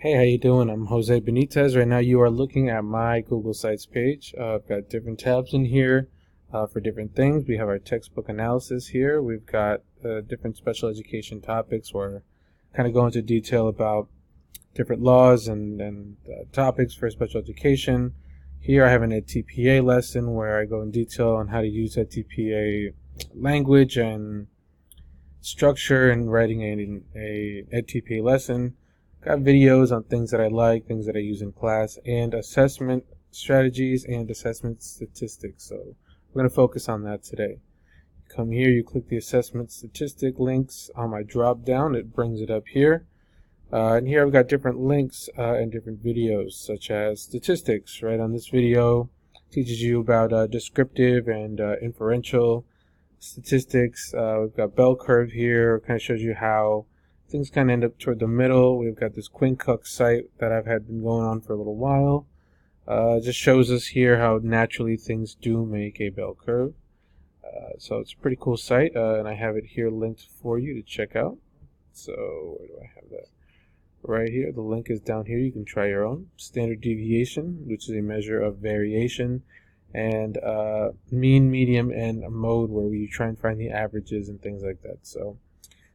Hey, how you doing? I'm Jose Benitez. Right now you are looking at my Google Sites page. I've got different tabs in here for different things. We have our textbook analysis here. We've got different special education topics where I kind of go into detail about different laws and topics for special education. Here I have an EdTPA lesson where I go in detail on how to use EdTPA language and structure and writing a EdTPA lesson. Got videos on things that I like, things that I use in class, and assessment strategies and assessment statistics. So we're going to focus on that today. You come here, you click the assessment statistic links on my drop down. It brings it up here. And here I've got different links and different videos, such as statistics. Right on this video, teaches you about descriptive and inferential statistics. We've got bell curve here, kind of shows you how things kind of end up toward the middle. We've got this Quincux site that I've had been going on for a little while. Just shows us here how naturally things do make a bell curve. So it's a pretty cool site, and I have it here linked for you to check out. So where do I have that? Right here. The link is down here. You can try your own. Standard deviation, which is a measure of variation, and mean, medium, and mode, where we try and find the averages and things like that. So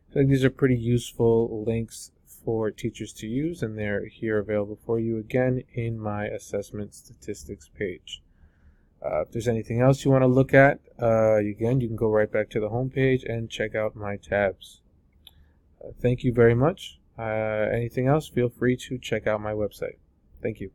I think these are pretty useful links for teachers to use, and they're here available for you again in my assessment statistics page. If there's anything else you want to look at, again, you can go right back to the home page and check out my tabs. Thank you very much. Anything else, feel free to check out my website. Thank you.